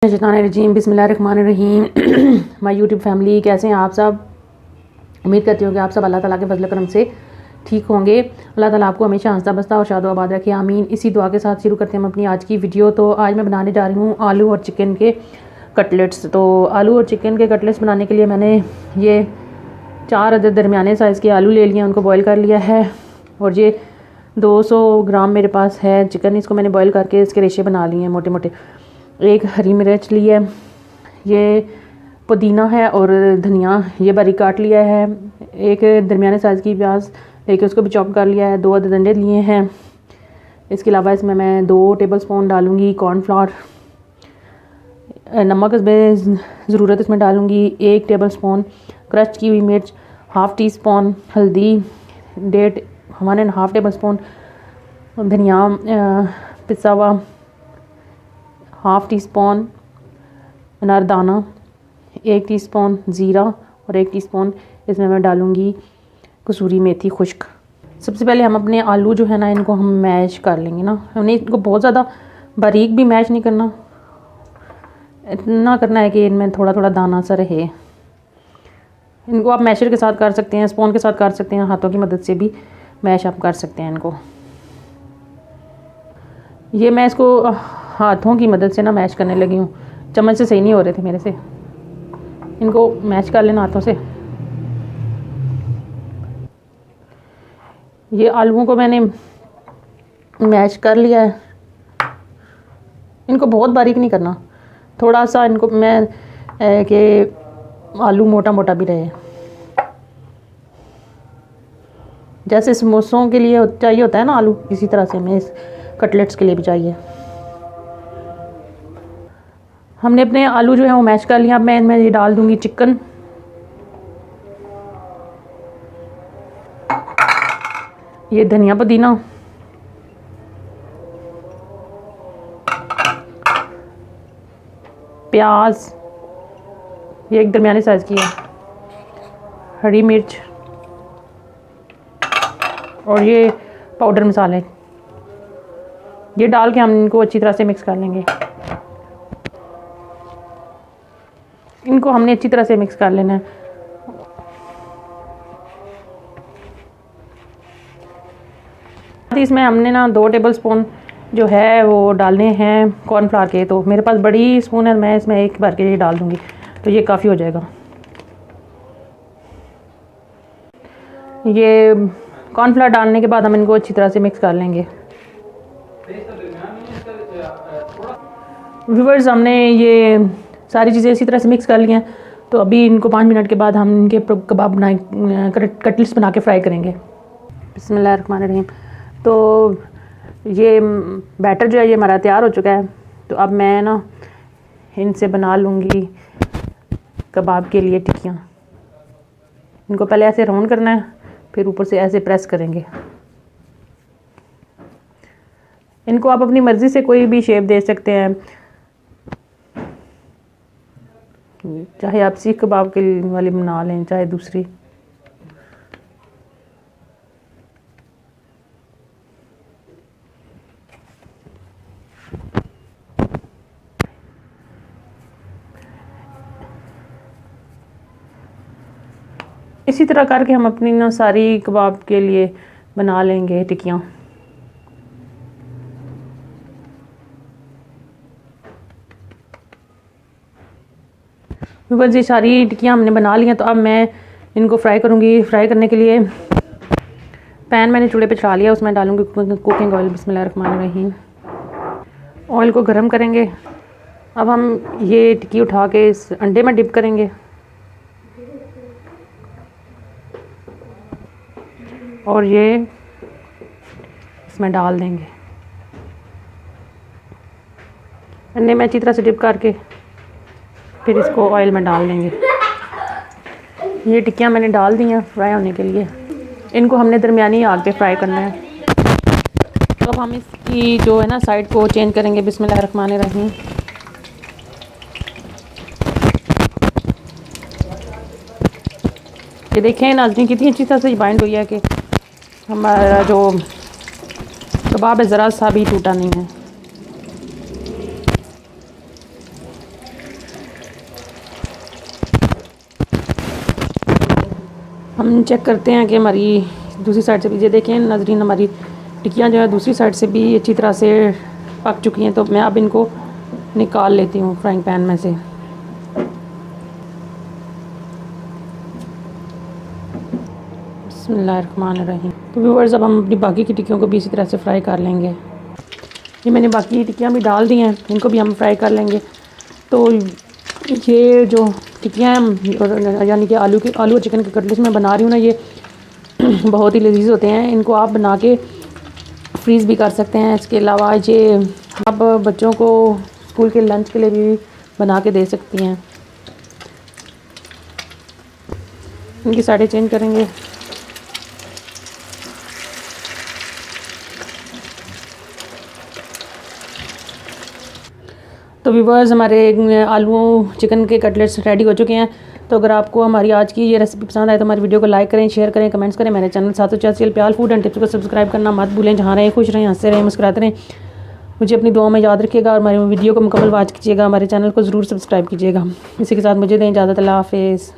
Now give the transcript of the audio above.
रजीम बिस्मिल्लाहिर्रहमानिर्रहीम। My YouTube family, कैसे हैं आप सब। उम्मीद करती हूँ कि आप सब अल्लाह ताला के फजल करम से ठीक होंगे। अल्लाह ताला आपको हमेशा हंसता बसता और शादो आबाद रखे, आमीन। इसी दुआ के साथ शुरू करते हैं हम अपनी आज की वीडियो। तो आज मैं बनाने जा रही हूँ आलू और चिकन के कटलेट्स। तो आलू और चिकन के कटलेट्स बनाने के लिए मैंने ये 4 अदद दरमियाने साइज़ के आलू ले लिए, उनको बॉयल कर लिया है। और ये 200 ग्राम मेरे पास है चिकन, इसको मैंने बॉयल करके इसके रेशे बना लिए हैं मोटे मोटे। एक हरी मिर्च ली है, ये पुदीना है और धनिया ये बारीक काट लिया है। एक दरमियाने साइज़ की प्याज लेके उसको भी चॉप कर लिया है। 2 अदद अंडे लिए हैं। इसके अलावा इसमें मैं 2 टेबलस्पून डालूँगी कॉर्नफ्लावर। नमक ज़रूरत इसमें डालूँगी 1 टेबलस्पून। क्रश की हुई मिर्च हाफ़ टी स्पून। हल्दी 1.5 टेबलस्पून। धनिया पिसा हुआ हाफ़ टी स्पून। अनारदाना 1 टीस्पून। ज़ीरा और 1 टीस्पून इसमें मैं डालूँगी कसूरी मेथी खुश्क। सबसे पहले हम अपने आलू जो है ना, इनको हम मैश कर लेंगे ना। हमने इनको बहुत ज़्यादा बारीक भी मैश नहीं करना, इतना करना है कि इनमें थोड़ा थोड़ा दाना सा रहे। इनको आप मैशर के साथ कर सकते हैं, स्पून के साथ कर सकते हैं, हाथों की मदद से भी मैश आप कर सकते हैं इनको। ये मैं इसको हाथों की मदद से ना मैश करने लगी हूँ, चम्मच से सही नहीं हो रहे थे मेरे से। इनको मैश कर लेना हाथों से। ये आलूओं को मैंने मैश कर लिया है। इनको बहुत बारीक नहीं करना, थोड़ा सा इनको मैं कि आलू मोटा मोटा भी रहे, जैसे समोसों के लिए चाहिए होता है ना आलू, इसी तरह से हमें इस कटलेट्स के लिए भी चाहिए। हमने अपने आलू जो है वो मैश कर लिया। अब मैं इनमें ये डाल दूंगी चिकन। ये धनिया पुदीना, प्याज ये एक दरमियाने साइज़ की है, हरी मिर्च और ये पाउडर मसाले, ये डाल के हम इनको अच्छी तरह से मिक्स कर लेंगे। इनको हमने अच्छी तरह से मिक्स कर लेना है। इसमें हमने ना 2 टेबलस्पून जो है वो डालने हैं कॉर्नफ्लावर के। तो मेरे पास बड़ी स्पून है, मैं इसमें एक भर के ये डाल दूँगी, तो ये काफ़ी हो जाएगा। ये कॉर्नफ्लावर डालने के बाद हम इनको अच्छी तरह से मिक्स कर लेंगे। व्यूअर्स, हमने ये सारी चीज़ें इसी तरह से मिक्स कर ली हैं। तो अभी इनको 5 मिनट के बाद हम इनके कबाब बनाए, कटलेट्स बना के फ्राई करेंगे। बिस्मिल्लाहिर्रहमानिर्रहीम। तो ये बैटर जो है ये हमारा तैयार हो चुका है। तो अब मैं ना इनसे बना लूँगी कबाब के लिए टिक्कियाँ। इनको पहले ऐसे राउंड करना है, फिर ऊपर से ऐसे प्रेस करेंगे। इनको आप अपनी मर्ज़ी से कोई भी शेप दे सकते हैं, चाहे आप सीख कबाब के वाली बना लें, चाहे दूसरी। इसी तरह करके हम अपनी ना सारी कबाब के लिए बना लेंगे टिक्कियाँ। बस ये सारी टिक्कियाँ हमने बना ली हैं। तो अब मैं इनको फ्राई करूँगी। फ्राई करने के लिए पैन मैंने चूल्हे पे चढ़ा लिया, उसमें डालूँगी कुकिंग ऑयल। बिस्मिल्लाहिर्रहमानिर्रहीम। ऑयल को गर्म करेंगे। अब हम ये टिक्की उठा के इस अंडे में डिप करेंगे और ये इसमें डाल देंगे। अंडे में अच्छी तरह से डिप करके फिर इसको ऑयल में डाल देंगे। ये टिक्कियाँ मैंने डाल दी हैं फ्राई होने के लिए। इनको हमने दरमियानी आग पे फ्राई करना है। तो अब हम इसकी जो है ना साइड को चेंज करेंगे। बिस्मिल्लाहिर्रहमानिर्रहीम। ये देखें नाज़रीन, कितनी अच्छी तरह से बाइंड हुई है कि हमारा जो कबाब है ज़रा सा भी टूटा नहीं है। हम चेक करते हैं कि हमारी दूसरी साइड से भी, ये देखें नाज़रीन, हमारी टिक्कियाँ जो है दूसरी साइड से भी अच्छी तरह से पक चुकी हैं। तो मैं अब इनको निकाल लेती हूँ फ्राइंग पैन में से। बिस्मिल्लाहिर्रहमानिर्रहीम। तो व्यूअर्स, अब हम अपनी बाकी की टिक्कियों को भी इसी तरह से फ्राई कर लेंगे। ये मैंने बाकी टिक्कियाँ भी डाल दी हैं, इनको भी हम फ्राई कर लेंगे। तो ये जो टिक्कियाँ हैं, यानी कि आलू और चिकन के कटलेट्स मैं बना रही हूँ ना, ये बहुत ही लजीज होते हैं। इनको आप बना के फ्रीज़ भी कर सकते हैं। इसके अलावा ये आप बच्चों को स्कूल के लंच के लिए भी बना के दे सकती हैं। इनकी साइडें चेंज करेंगे। तो व्यूअर्स, हमारे आलू चिकन के कटलेट्स रेडी हो चुके हैं। तो अगर आपको हमारी आज की ये रेसिपी पसंद आए तो हमारी वीडियो को लाइक करें, शेयर करें, कमेंट्स करें। मेरे चैनल 784 प्याल फूड एंड टिप्स को सब्सक्राइब करना मत भूलें। जहाँ रहें खुश रहें, हंसते रहें, मुस्कुराते रहें। मुझे अपनी दुआ में याद रखिएगा और हमारी वीडियो को मुकम्मल वॉच कीजिएगा। हमारे चैनल को ज़रूर सब्सक्राइब कीजिएगा। इसी के साथ मुझे दें इजाज़त। अल्लाह हाफ़िज़।